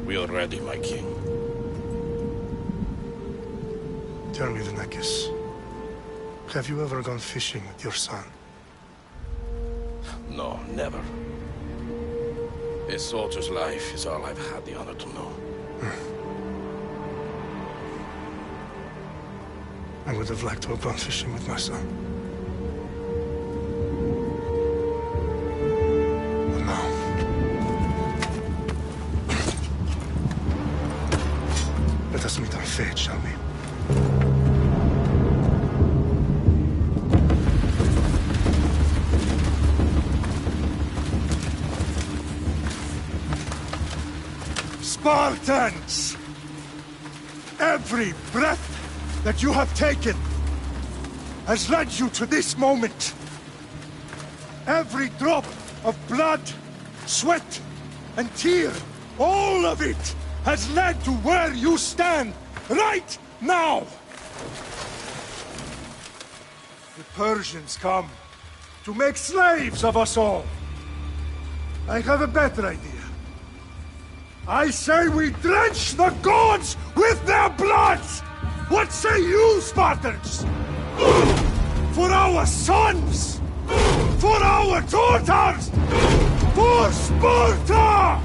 We are ready, my king. Tell me, Venekis, have you ever gone fishing with your son? No, never. A soldier's life is all I've had the honor to know. I would have liked to have gone fishing with my son. But now... let us meet our fate, shall we? Spartans! Every breath that you have taken has led you to this moment. Every drop of blood, sweat, and tear, all of it has led to where you stand right now. The Persians come to make slaves of us all. I have a better idea. I say we drench the gods with their blood! What say you, Spartans? For our sons! For our daughters! For Sparta!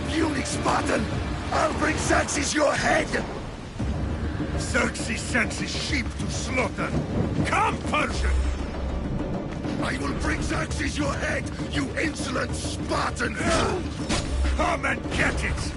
Puny Spartan! I'll bring Xerxes your head! Xerxes sends his sheep to slaughter. Come, Persian! I will bring Xerxes your head, you insolent Spartan! Come and get it!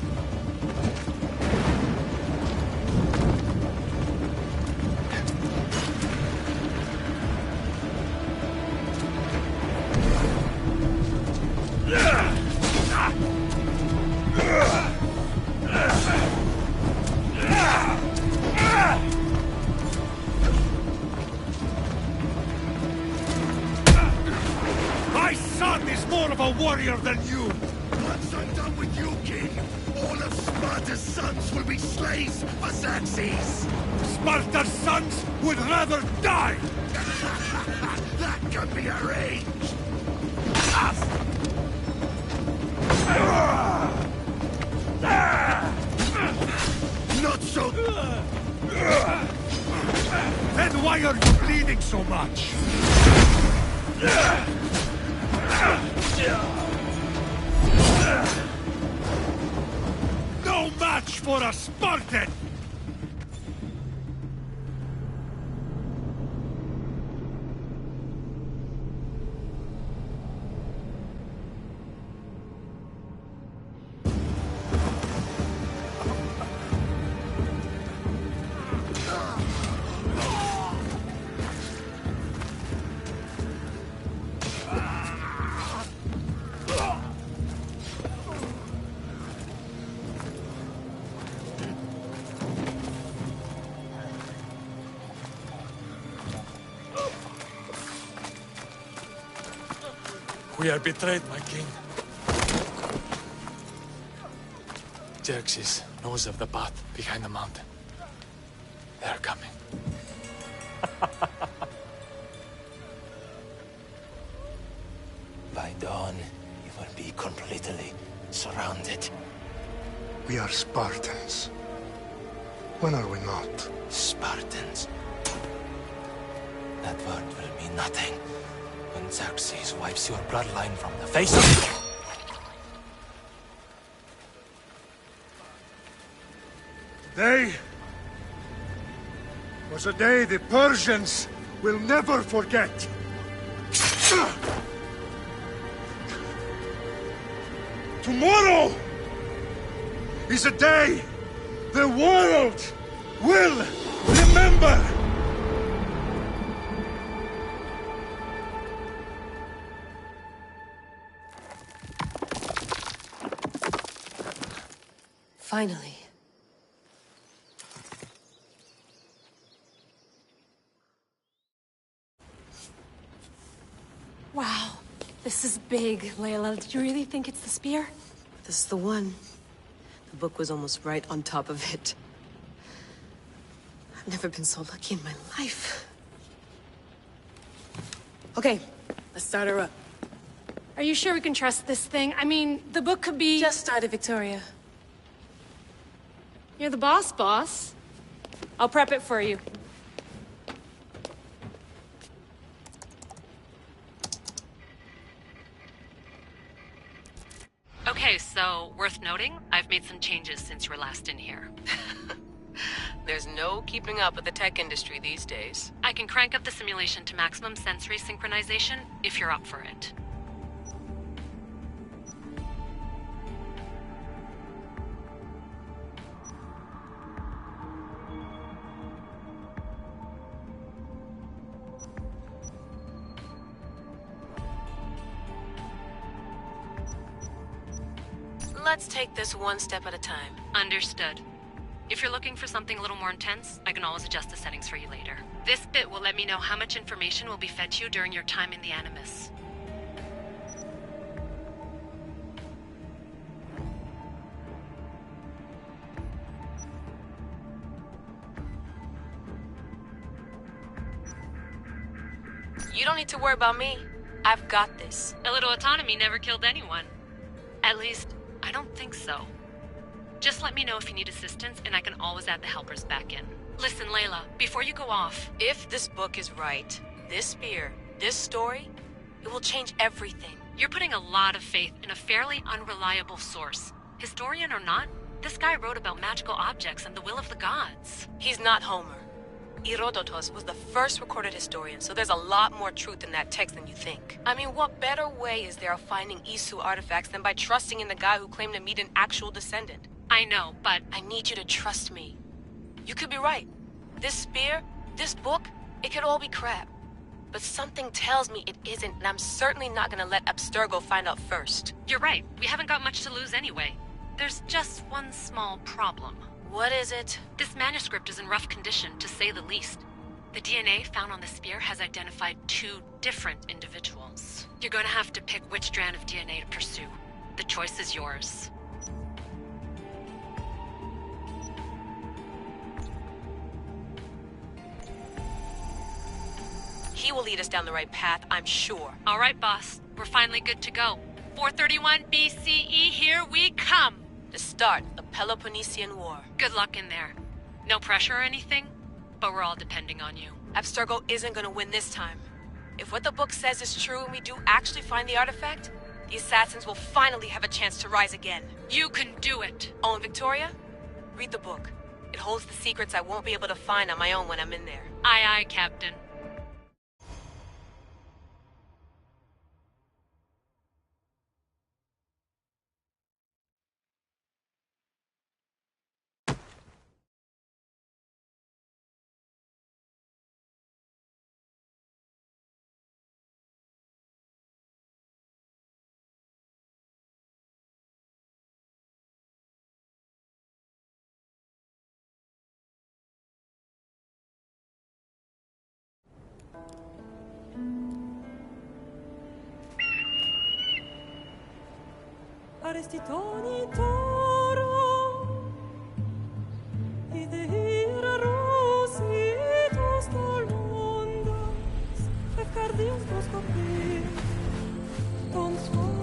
My son is more of a warrior than you! Once I'm done with you, King, all of Sparta's sons will be slaves for Xerxes! Sparta's sons would rather die! That can be arranged! Not so... Then why are you bleeding so much? No match for a Spartan! We are betrayed, my king. Xerxes knows of the path behind the mountain. They are coming. By dawn, you will be completely surrounded. We are Spartans. When are we not? Spartans. That word will mean nothing when Xerxes wipes your bloodline from the face of... Today was a day the Persians will never forget. Tomorrow is a day the world will remember. Finally. Wow, this is big, Layla. Did you really think it's the spear? This is the one. The book was almost right on top of it. I've never been so lucky in my life. Okay, let's start her up. Are you sure we can trust this thing? I mean, the book could be... Just started, Victoria. You're the boss. I'll prep it for you. Okay, so, worth noting, I've made some changes since you were last in here. There's no keeping up with the tech industry these days. I can crank up the simulation to maximum sensory synchronization, if you're up for it. Let's take this one step at a time. Understood. If you're looking for something a little more intense, I can always adjust the settings for you later. This bit will let me know how much information will be fed to you during your time in the Animus. You don't need to worry about me. I've got this. A little autonomy never killed anyone. At least, I don't think so. Just let me know if you need assistance, and I can always add the helpers back in. Listen, Layla, before you go off... If this book is right, this spear, this story, it will change everything. You're putting a lot of faith in a fairly unreliable source. Historian or not, this guy wrote about magical objects and the will of the gods. He's not Homer. Herodotus was the first recorded historian, so there's a lot more truth in that text than you think. I mean, what better way is there of finding Isu artifacts than by trusting in the guy who claimed to meet an actual descendant? I know, but... I need you to trust me. You could be right. This spear, this book, it could all be crap. But something tells me it isn't, and I'm certainly not gonna let Abstergo find out first. You're right. We haven't got much to lose anyway. There's just one small problem. What is it? This manuscript is in rough condition, to say the least. The DNA found on the spear has identified 2 different individuals. You're going to have to pick which strand of DNA to pursue. The choice is yours. He will lead us down the right path, I'm sure. All right, boss. We're finally good to go. 431 BCE, here we come! The start of Peloponnesian War. Good luck in there. No pressure or anything, but we're all depending on you. Abstergo isn't gonna win this time. If what the book says is true and we do actually find the artifact, the assassins will finally have a chance to rise again. You can do it! Oh, and Victoria? Read the book. It holds the secrets I won't be able to find on my own when I'm in there. Aye, aye, Captain. Arestitoni toro, idehira rositos dolmondas, efcardios dos copir, ton son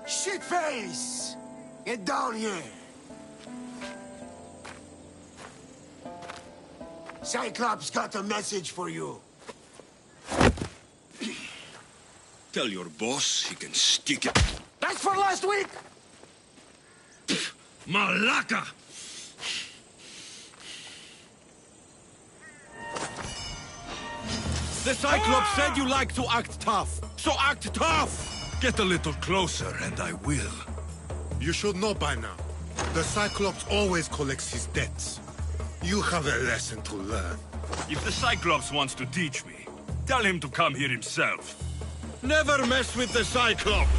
Shitface! Get down here! Cyclops got a message for you. Tell your boss he can stick it. That's for last week! Malaka! The Cyclops said you like to act tough, so act tough! Get a little closer, and I will. You should know by now. The Cyclops always collects his debts. You have a lesson to learn. If the Cyclops wants to teach me, tell him to come here himself. Never mess with the Cyclops!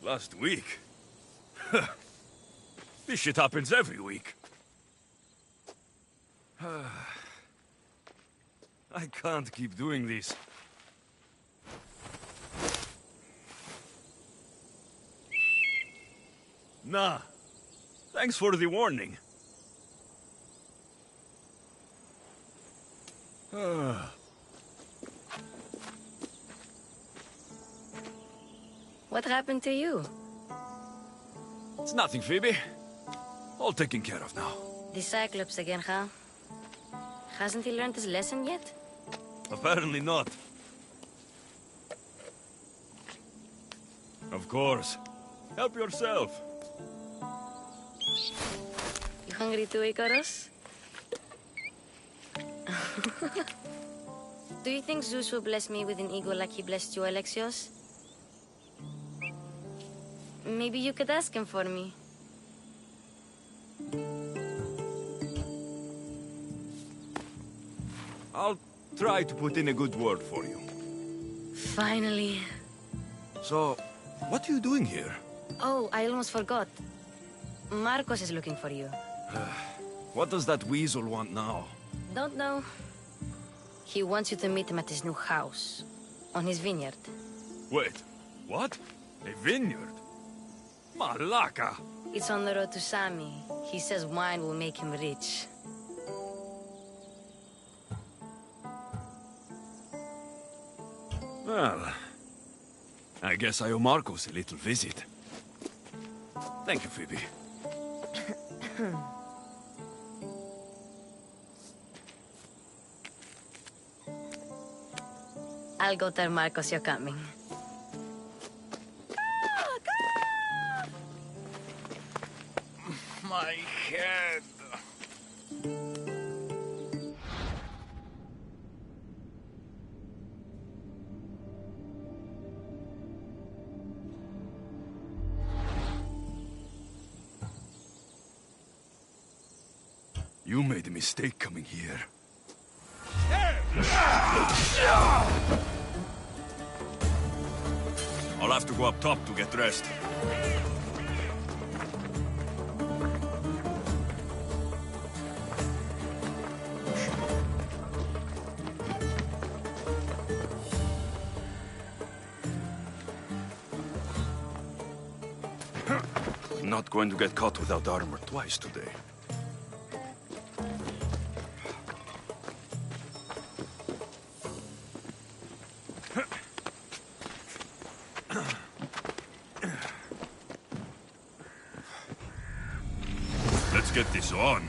Last week? This shit happens every week. I can't keep doing this. Nah. Thanks for the warning. What happened to you? It's nothing, Phoebe. All taken care of now. The Cyclops again, huh? Hasn't he learned his lesson yet? Apparently not. Of course. Help yourself. You hungry too, Icarus? Do you think Zeus will bless me with an ego like he blessed you, Alexios? Maybe you could ask him for me. I'll try to put in a good word for you. Finally. So, what are you doing here? Oh, I almost forgot. Marcos is looking for you. What does that weasel want now? Don't know. He wants you to meet him at his new house. On his vineyard. Wait, what? A vineyard? Malaka! It's on the road to Sami. He says wine will make him rich. Well, I guess I owe Marcos a little visit. Thank you, Phoebe. I'll go tell Marcos you're coming. My head. You made a mistake coming here. I'll have to go up top to get dressed. Not going to get caught without armor twice today. Let's get this on.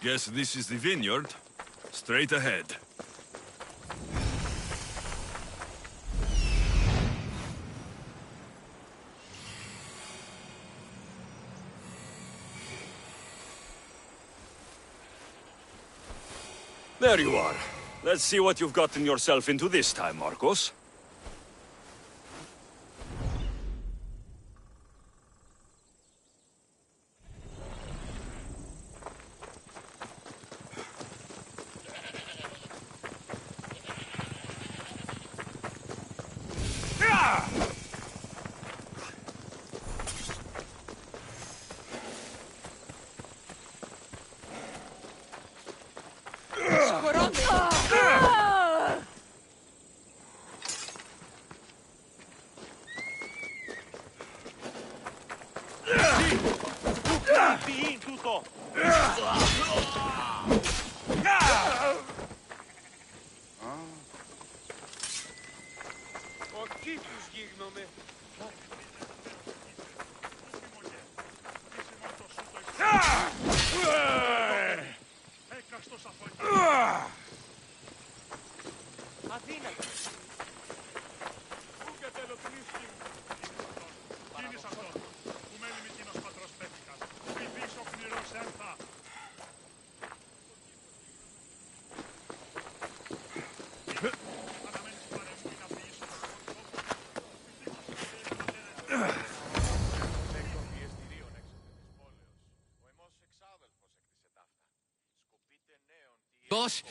Guess this is the vineyard. Straight ahead. There you are. Let's see what you've gotten yourself into this time, Marcos. Boss,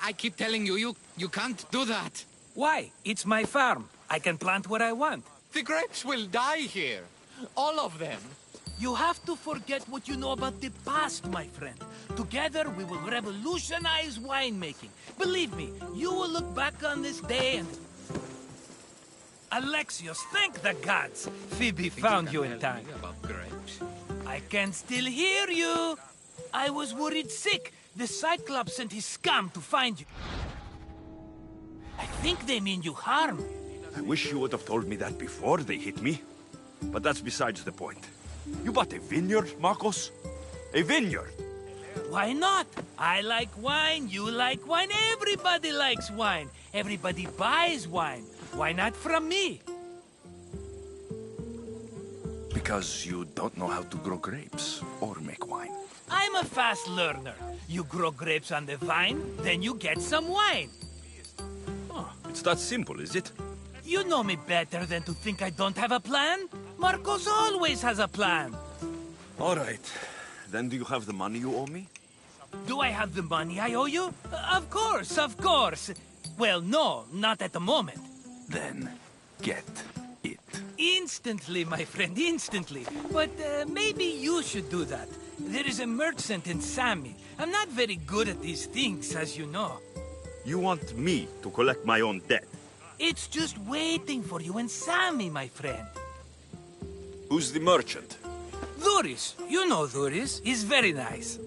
I keep telling you, you can't do that. Why? It's my farm. I can plant what I want. The grapes will die here. All of them. You have to forget what you know about the past, my friend. Together, we will revolutionize winemaking. Believe me, you will look back on this day and... Alexios, thank the gods! Phoebe found you in time. About grapes. I can still hear you! I was worried sick. The Cyclops sent his scum to find you. I think they mean you harm. I wish you would have told me that before they hit me. But that's besides the point. You bought a vineyard, Marcos? A vineyard? Why not? I like wine, you like wine, everybody likes wine. Everybody buys wine. Why not from me? Because you don't know how to grow grapes or make wine. I'm a fast learner. You grow grapes on the vine, then you get some wine. Oh, it's that simple, is it? You know me better than to think I don't have a plan. Marcos always has a plan. All right. Then do you have the money you owe me? Do I have the money I owe you? Of course, of course. Well, no, not at the moment. Then get it. Instantly, my friend, instantly. But maybe you should do that. There is a merchant in Sami. I'm not very good at these things, as you know. You want me to collect my own debt? It's just waiting for you in Sami, my friend. Who's the merchant? Dhuris. You know Dhuris. He's very nice.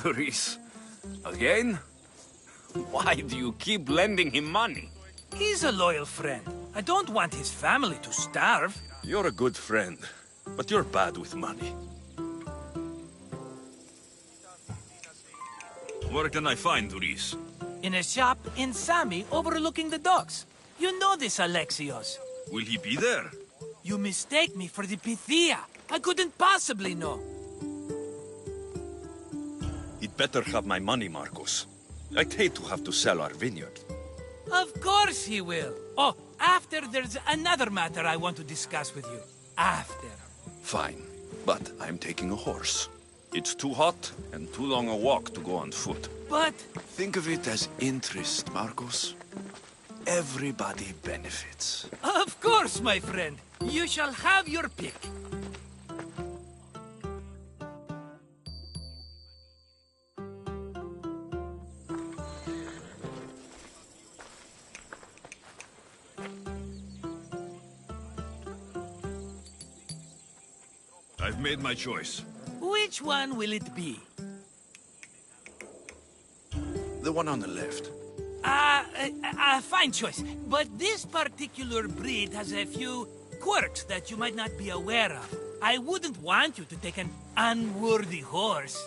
Dhuris? Again? Why do you keep lending him money? He's a loyal friend. I don't want his family to starve. You're a good friend, but you're bad with money. Where can I find Dhuris? In a shop in Sami overlooking the docks. You know this, Alexios. Will he be there? You mistake me for the Pythia. I couldn't possibly know. He'd better have my money, Marcos. I'd hate to have to sell our vineyard. Of course he will. Oh, after there's another matter I want to discuss with you. After. Fine, but I'm taking a horse. It's too hot and too long a walk to go on foot. But... Think of it as interest, Marcos. Everybody benefits. Of course, my friend. You shall have your pick. I've made my choice. Which one will it be? The one on the left. Fine choice. But this particular breed has a few quirks that you might not be aware of. I wouldn't want you to take an unworthy horse.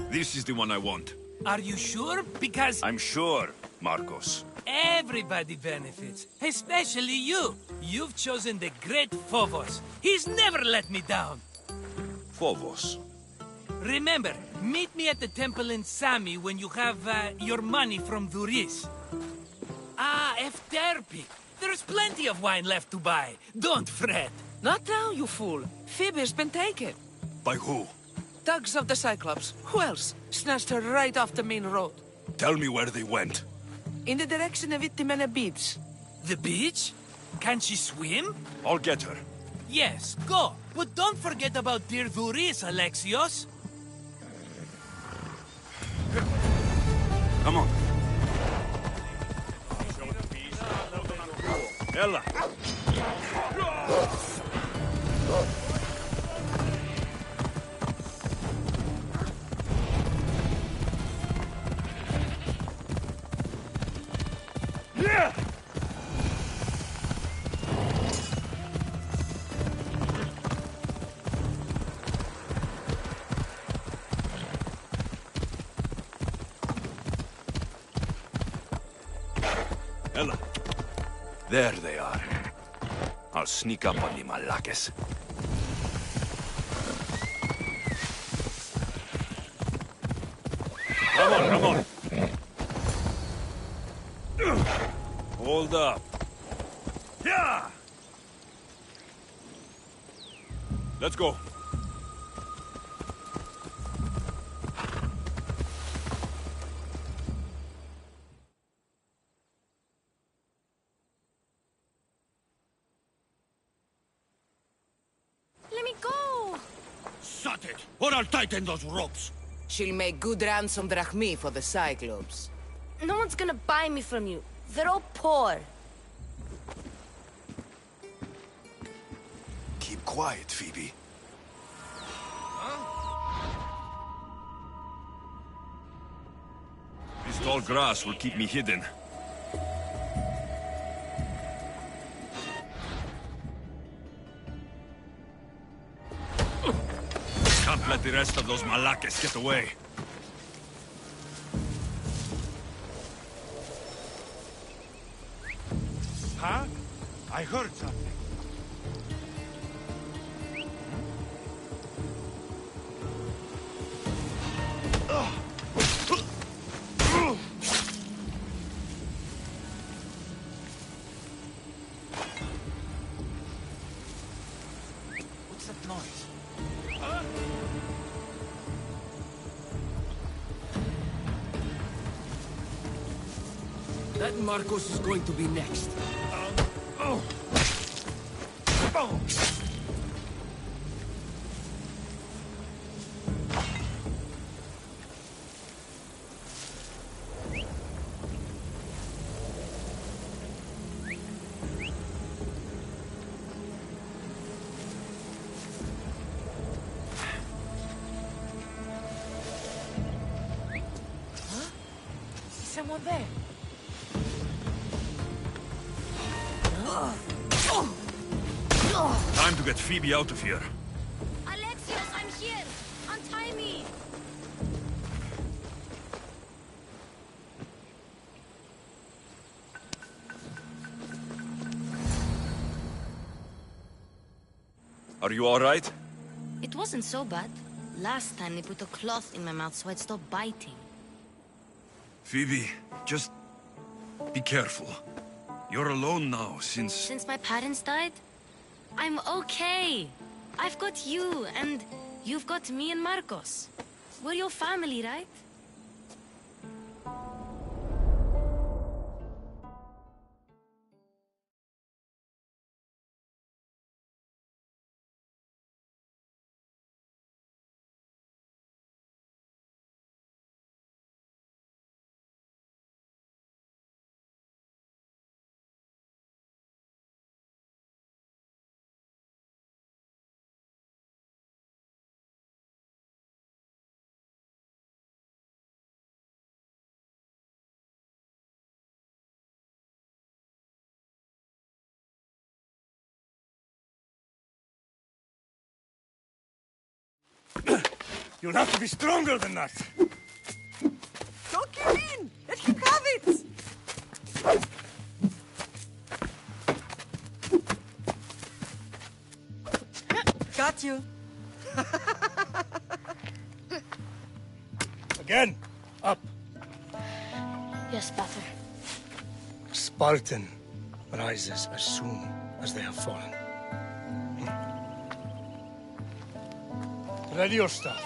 This is the one I want. Are you sure? Because I'm sure, Marcos. everybody benefits, especially you. You've chosen the great Phobos. He's never let me down. Phobos. Remember, meet me at the temple in Sami when you have your money from Duris. Efterpi. There's plenty of wine left to buy. Don't fret. Not now, you fool. Phoebe's been taken. By who? Thugs of the Cyclops. Who else? Snatched her right off the main road. Tell me where they went. In the direction of Itimena Beach. The beach? Can she swim? I'll get her. Yes, go. But don't forget about dear Duris, Alexios. Come on. Ella. Yeah! Ella. There they are. I'll sneak up on the Malakes. Come on. Hold up. Yeah! Let's go. Let me go! Shut it, or I'll tighten those ropes. She'll make good ransom drachmi for the Cyclops. No one's gonna buy me from you. They're all poor. Keep quiet, Phoebe. This tall grass will keep me hidden. Can't let the rest of those Malakes get away. Huh? I heard something. What's that noise? That Marcos is going to be next. Someone there. Time to get Phoebe out of here. Alexios, I'm here! Untie me! Are you all right? It wasn't so bad. Last time they put a cloth in my mouth so I'd stop biting. Phoebe, just be careful. You're alone now since... Since my parents died, I'm okay. I've got you, and you've got me and Marcos. We're your family, right? You'll have to be stronger than that. Don't give in! Let him have it! Got you. Again. Up. Yes, Pater. Spartan rises as soon as they have fallen. Ready your staff.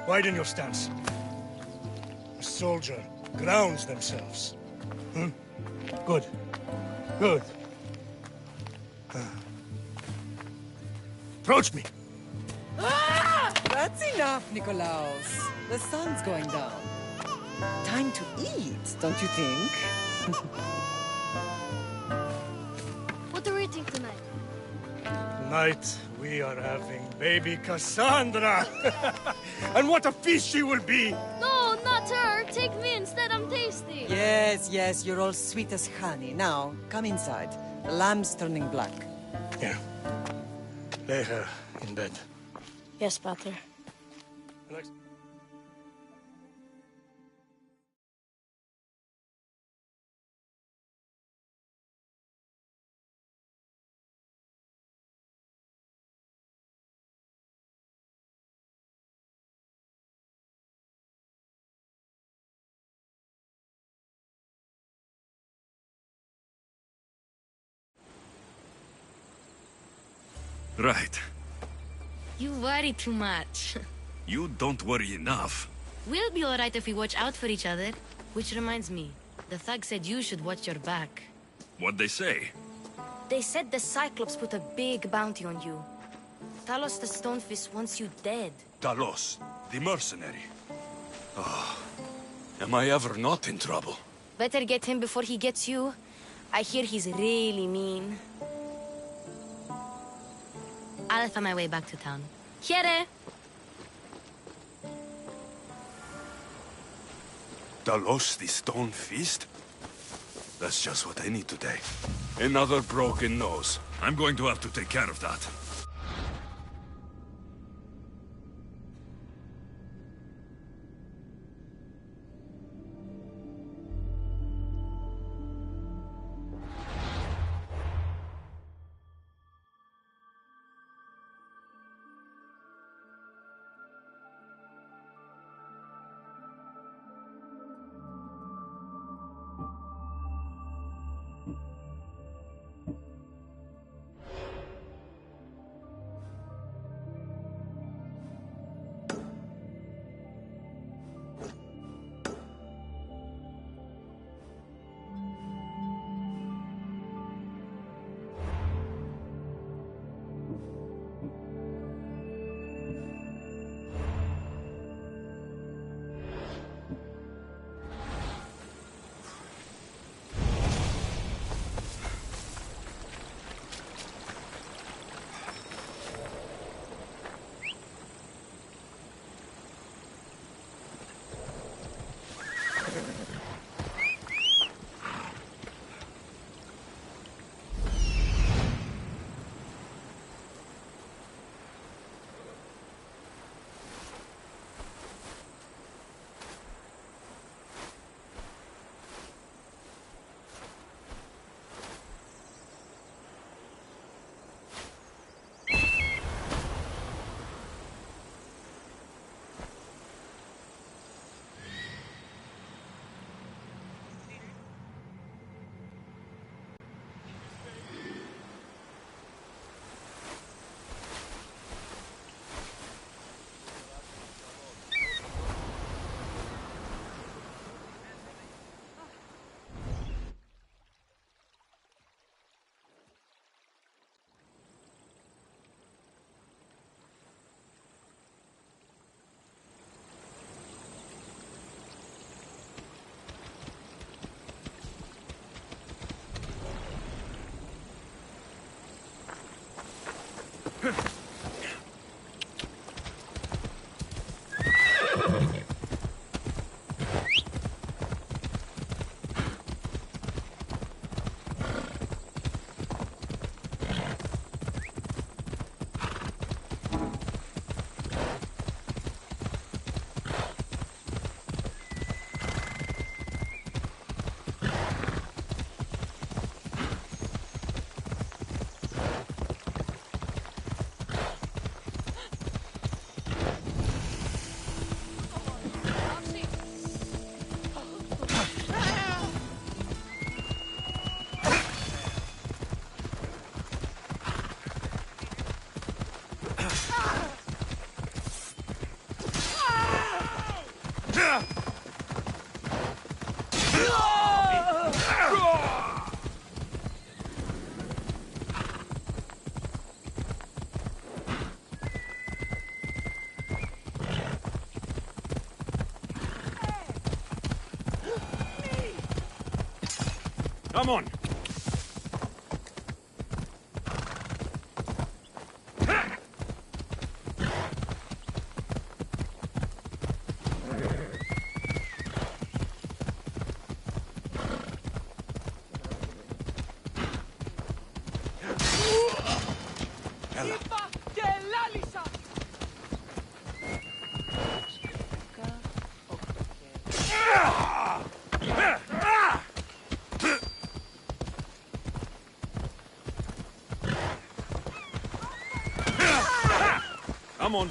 Widen your stance. A soldier grounds themselves. Good. Good. Approach me. That's enough, Nikolaos. The sun's going down. Time to eat, don't you think? What are we eating tonight? Tonight, we are having baby Cassandra. And what a feast she will be! No, not her. Take me instead. I'm tasty. Yes, yes, you're all sweet as honey. Now, come inside. The lamb's turning black. Here. Lay her in bed. Yes, Pater. Alex. Right. You worry too much. You don't worry enough. We'll be alright if we watch out for each other. Which reminds me, the thug said you should watch your back. What'd they say? They said the Cyclops put a big bounty on you. Talos the Stonefist wants you dead. Talos, the mercenary. Oh, am I ever not in trouble? Better get him before he gets you. I hear he's really mean. I'll find my way back to town. Here! Talos, the stone fist? That's just what I need today. Another broken nose. I'm going to have to take care of that. Come on! Come on.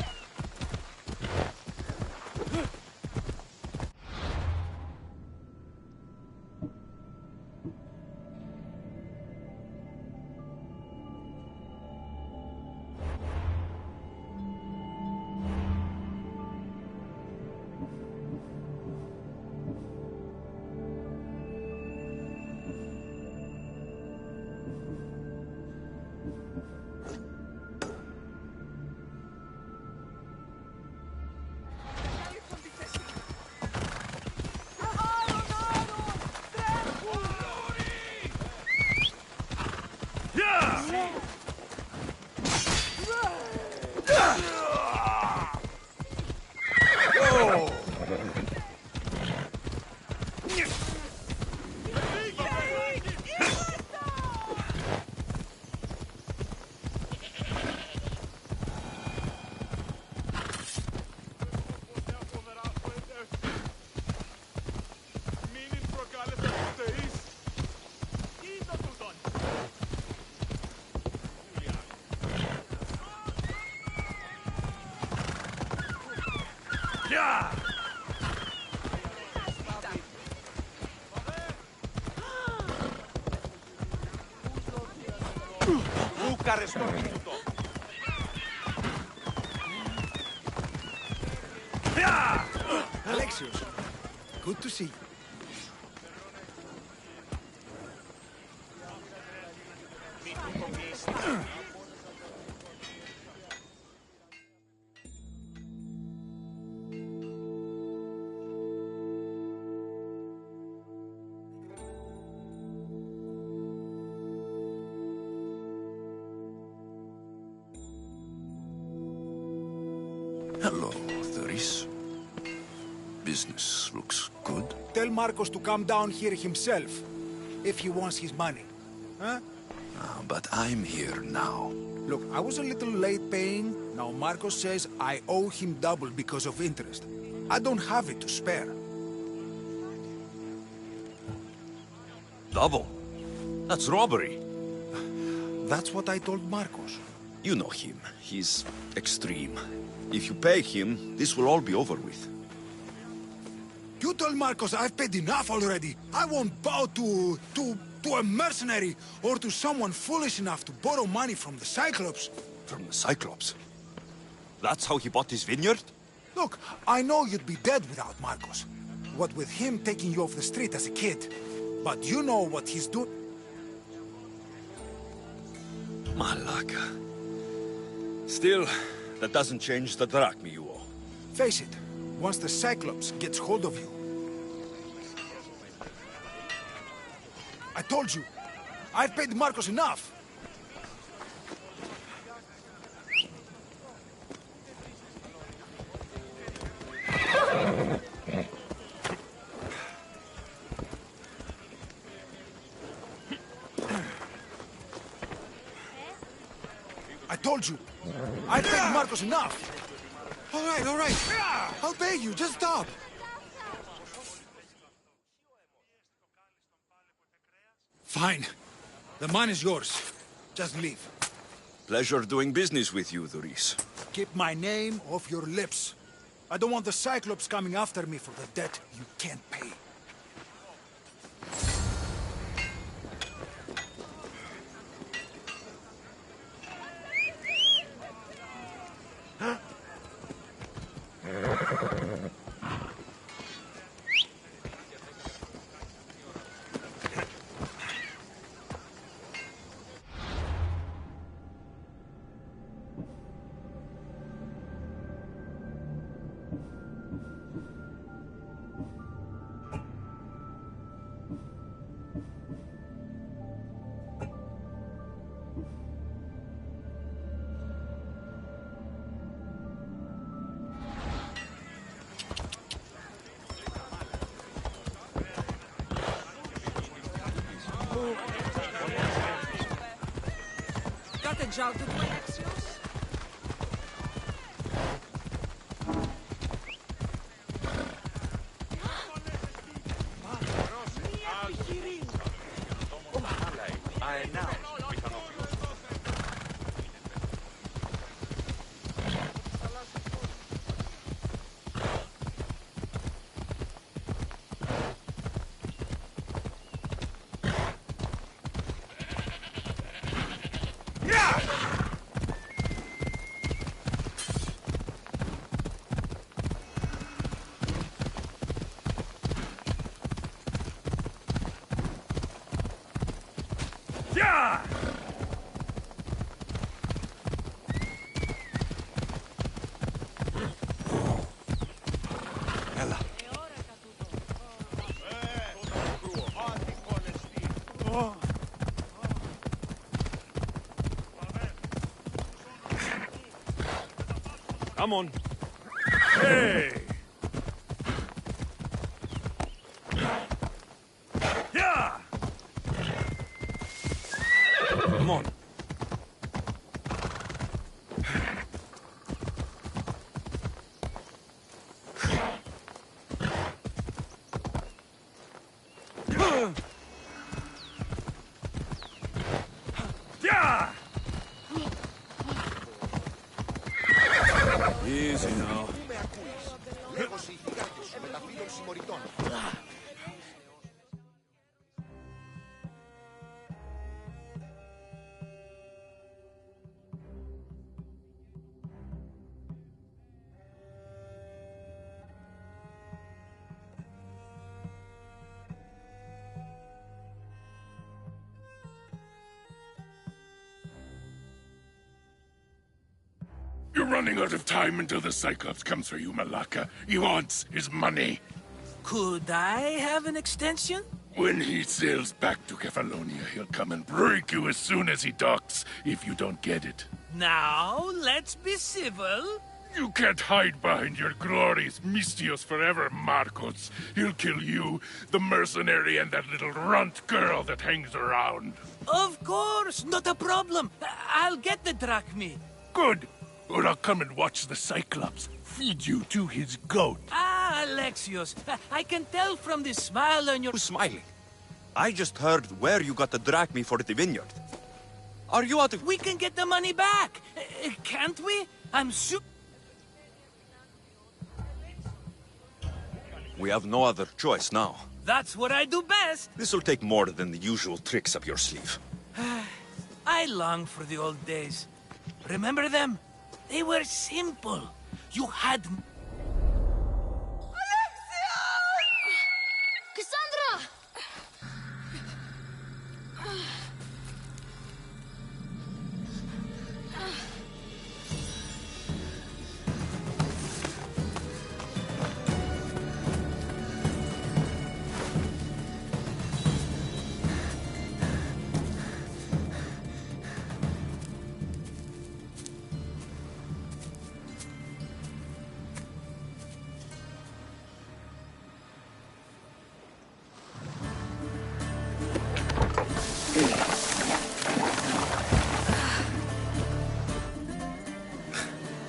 Alexios, good to see you. Hello, Doris. Business looks good. Tell Marcos to come down here himself, if he wants his money. Huh? But I'm here now. Look, I was a little late paying. Now Marcos says I owe him double because of interest. I don't have it to spare. Double? That's robbery. That's what I told Marcos. You know him. He's extreme. If you pay him, this will all be over with. You told Marcos I've paid enough already. I won't bow to a mercenary or to someone foolish enough to borrow money from the Cyclops. From the Cyclops? That's how he bought his vineyard? Look, I know you'd be dead without Marcos. What with him taking you off the street as a kid. But you know what he's doing. Malaka. Still, that doesn't change the drachma you owe. Face it, once the Cyclops gets hold of you... I told you, I've paid Marcos enough. I told you, I've paid Marcos enough. All right. I'll pay you, just stop. Fine. The money's yours. Just leave. Pleasure doing business with you, Doris. Keep my name off your lips. I don't want the Cyclops coming after me for the debt you can't pay. shouted Alexios. Come on. Hey! Yeah! Come on. Yeah! Easy now. You're running out of time until the Cyclops comes for you, Malaka. He wants his money. Could I have an extension? When he sails back to Kefalonia, he'll come and break you as soon as he docks, if you don't get it. Now, let's be civil. You can't hide behind your glorious Mistios forever, Marcos. He'll kill you, the mercenary, and that little runt girl that hangs around. Of course, not a problem. I'll get the drachmi. Good. Or I'll come and watch the Cyclops feed you to his goat. Ah, Alexios, I can tell from the smile on your... Who's smiling? I just heard where you got the drachmi for the vineyard. Are you out of... We can get the money back, can't we? I'm We have no other choice now. That's what I do best. This'll take more than the usual tricks up your sleeve. I long for the old days. Remember them? They were simple. You had... Cassandra!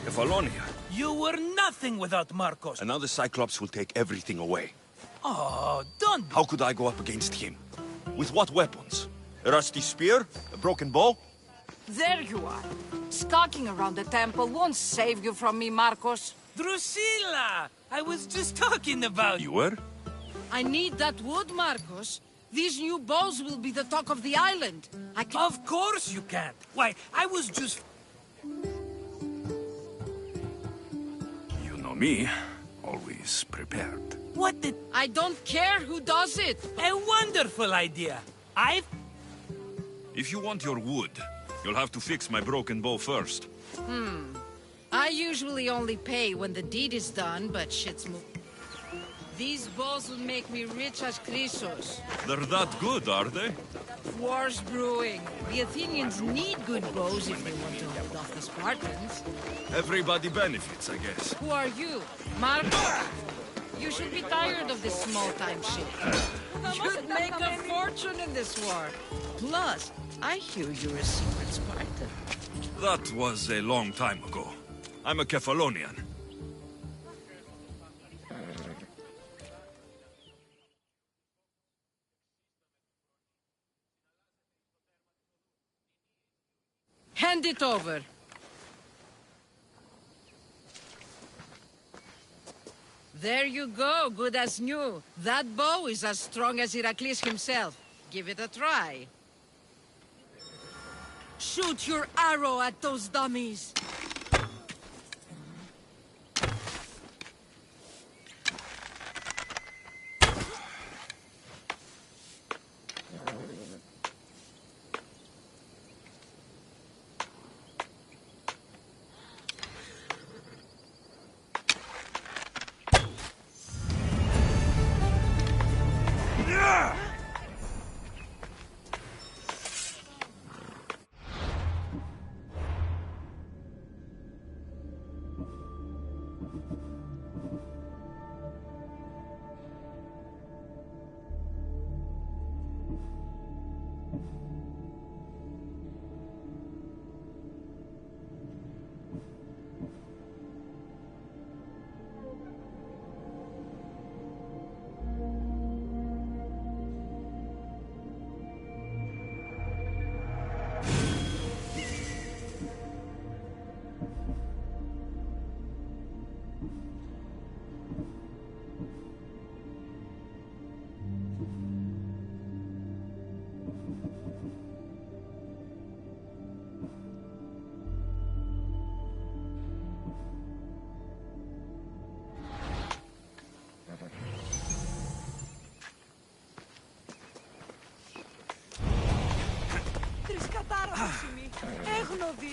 Kefalonia. You were nothing without Marcos. And now the Cyclops will take everything away. Oh, don't... How could I go up against him? With what weapons? A rusty spear? A broken bow? There you are. Skulking around the temple won't save you from me, Marcos. Drusilla! I was just talking about... You were? I need that wood, Marcos. These new bows will be the talk of the island. Of course you can't. Why, I was just... You know me. Always prepared. What the... I don't care who does it. A wonderful idea. If you want your wood, you'll have to fix my broken bow first. I usually only pay when the deed is done, but shit's These bows will make me rich as Chrysos. They're that good, are they? War's brewing. The Athenians need good bows if they want to hold off the Spartans. Everybody benefits, I guess. Who are you? Marcos? You should be tired of this small-time shit. You'd make a fortune in this war. Plus, I hear you're a secret Spartan. That was a long time ago. I'm a Kefalonian. Hand it over. There you go, good as new. That bow is as strong as Heracles himself. Give it a try. Shoot your arrow at those dummies. Έγνοδη!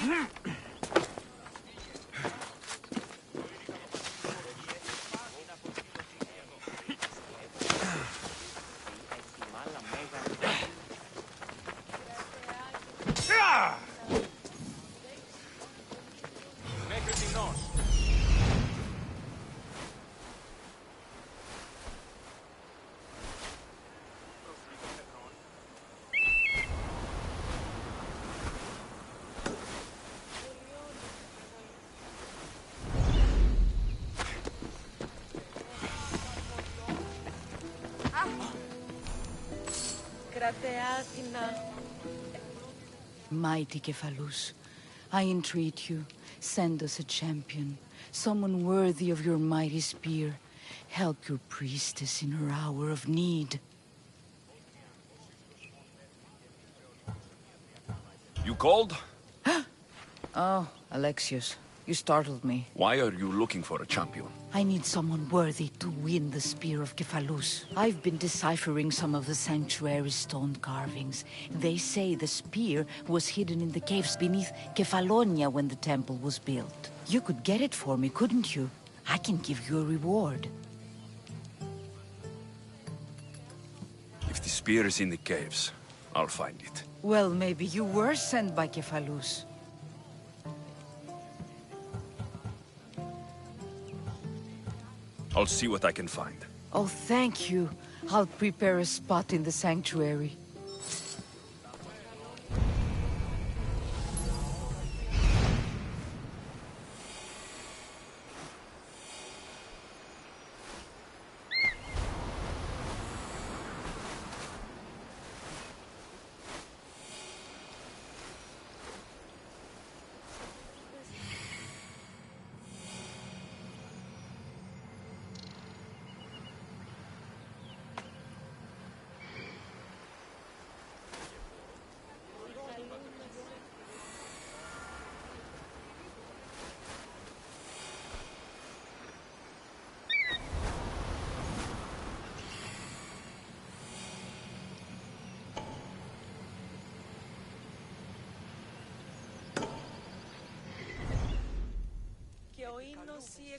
Mighty Kephalus, I entreat you, send us a champion, someone worthy of your mighty spear. Help your priestess in her hour of need. You called? Oh, Alexios, you startled me. Why are you looking for a champion? I need someone worthy to win the spear of Kephalus. I've been deciphering some of the sanctuary's stone carvings. They say the spear was hidden in the caves beneath Kefalonia when the temple was built. You could get it for me, couldn't you? I can give you a reward. If the spear is in the caves, I'll find it. Well, maybe you were sent by Kephalus. I'll see what I can find. Oh, thank you. I'll prepare a spot in the sanctuary.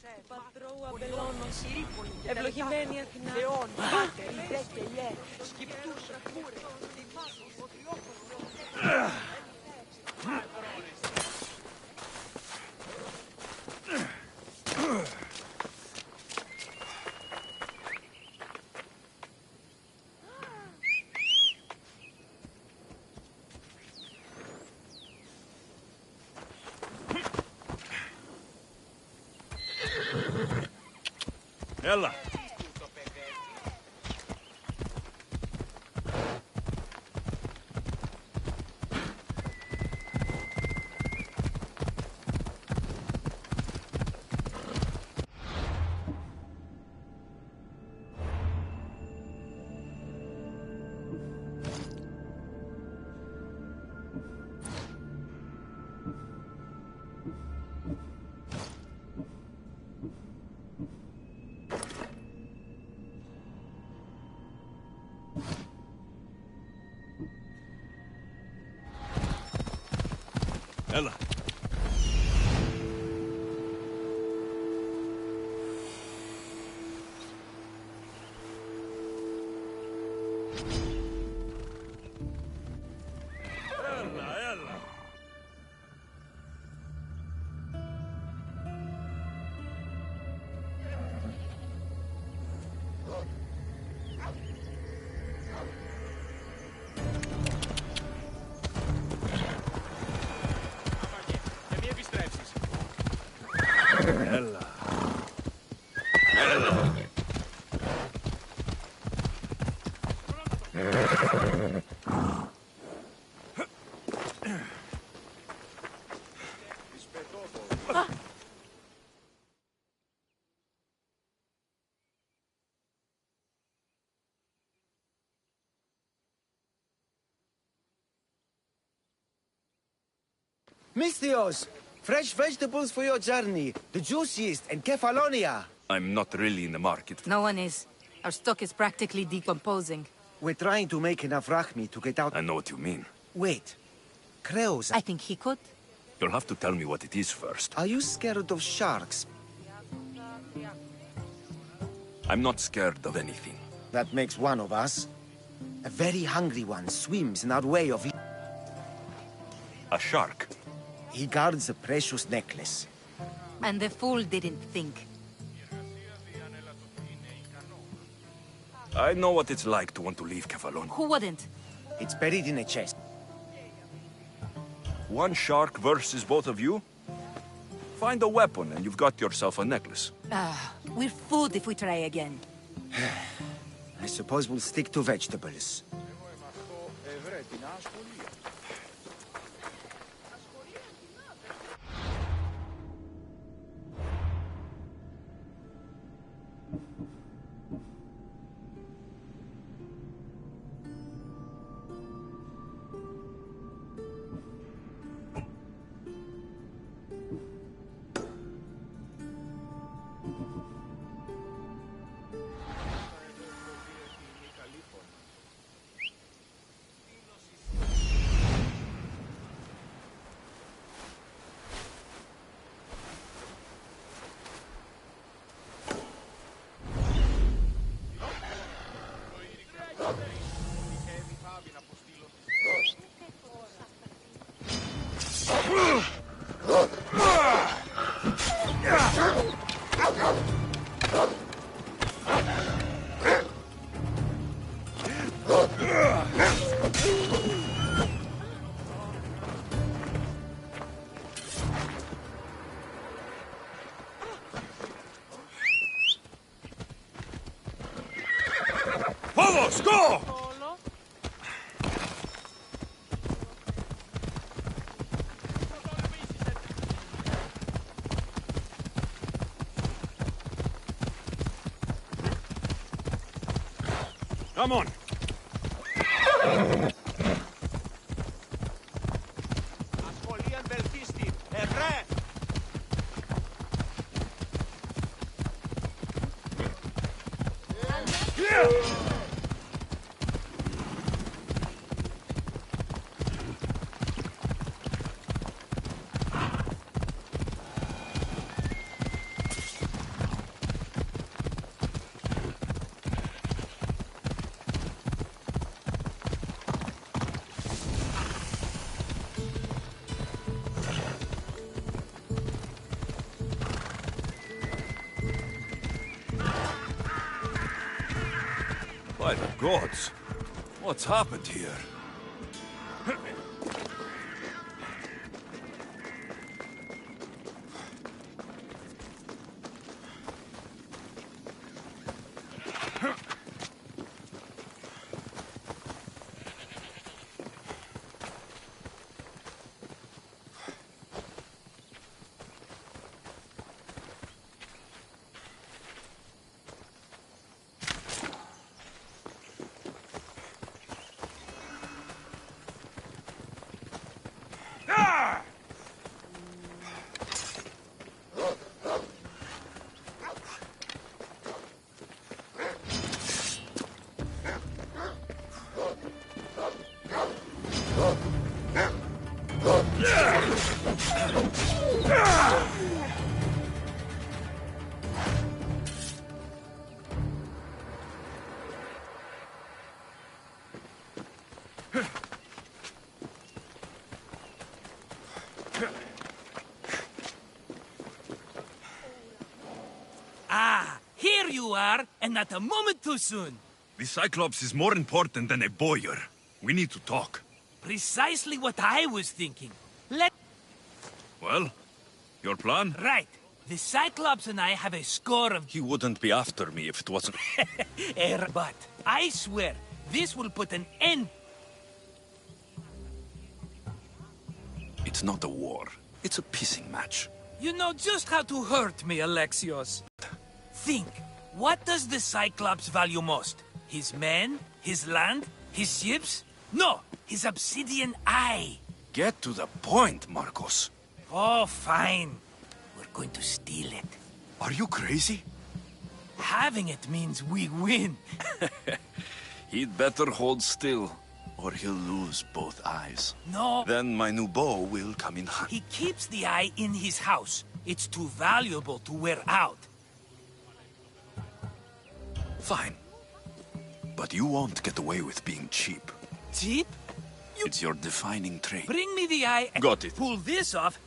Εκ του πατρώου αμπελώνος, ευλογημένη Αθηνά, πάτερ, ιδέ και λέ, σκυπτούσε κούρε, Ella! Ella! Ella! Ella! Mistios! Fresh vegetables for your journey. The juiciest in Kefalonia. I'm not really in the market. No one is. Our stock is practically decomposing. We're trying to make enough rachmi to get out. I know what you mean. Wait. Creos. I think he could. You'll have to tell me what it is first. Are you scared of sharks? I'm not scared of anything. That makes one of us. A very hungry one swims in our way of... A shark? He guards a precious necklace. And the fool didn't think. I know what it's like to want to leave Kefalon. Who wouldn't? It's buried in a chest. One shark versus both of you? Find a weapon and you've got yourself a necklace. We're food if we try again. I suppose we'll stick to vegetables. Vamos, go! Come on. Ασχολίαν βελτίστη. Ευρέ! By the gods, what's happened here? Ah, here you are, and not a moment too soon. The Cyclops is more important than a boyar. We need to talk. Precisely what I was thinking. Well, your plan? Right. The Cyclops and I have a score of... He wouldn't be after me if it wasn't... But I swear, this will put an end... It's not a war. It's a pissing match. You know just how to hurt me, Alexios. Think, what does the Cyclops value most? His men? His land? His ships? No, his obsidian eye. Get to the point, Marcos. Oh, fine. We're going to steal it. Are you crazy? Having it means we win. He'd better hold still, or he'll lose both eyes. No. Then my new bow will come in handy. He keeps the eye in his house. It's too valuable to wear out. Fine. But you won't get away with being cheap. Cheap? It's your defining trait. Bring me the eye and Got it. pull this off.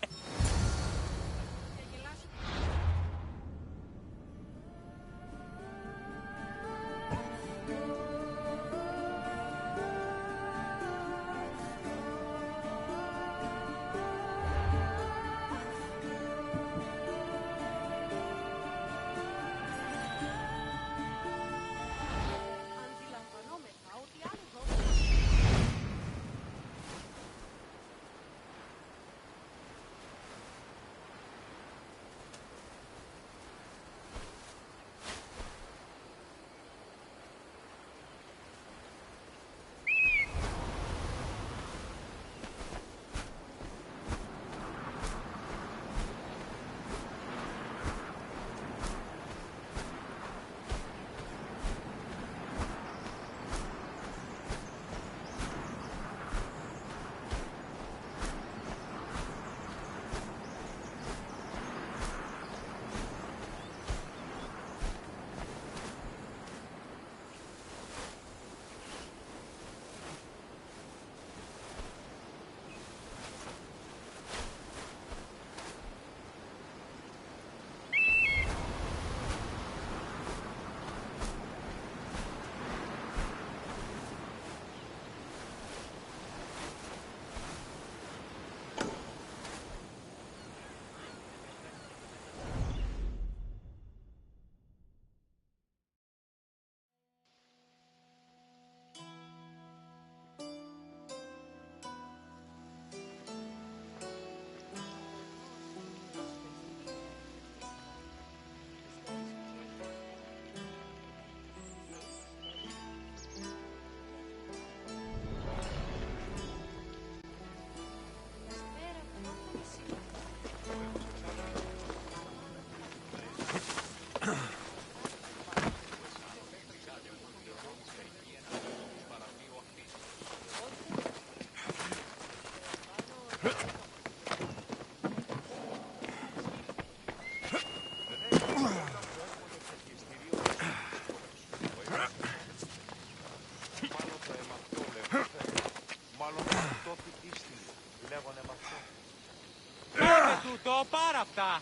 Το πάρα αυτά.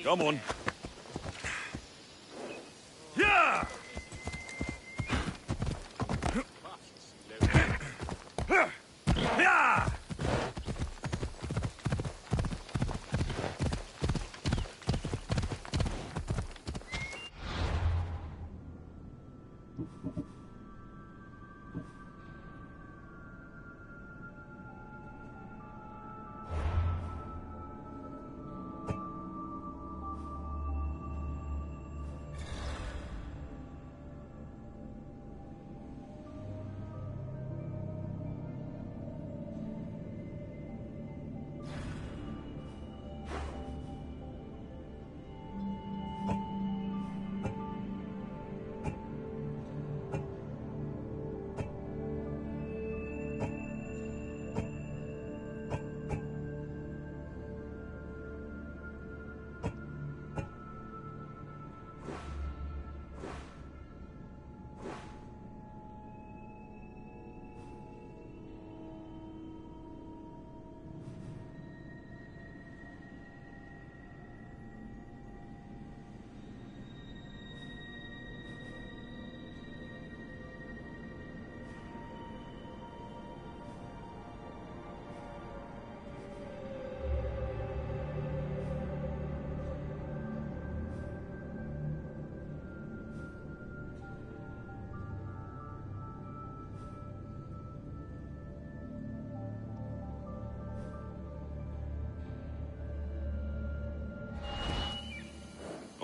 Come on. Yeah! Yeah!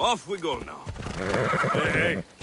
Off we go now. Hey, hey.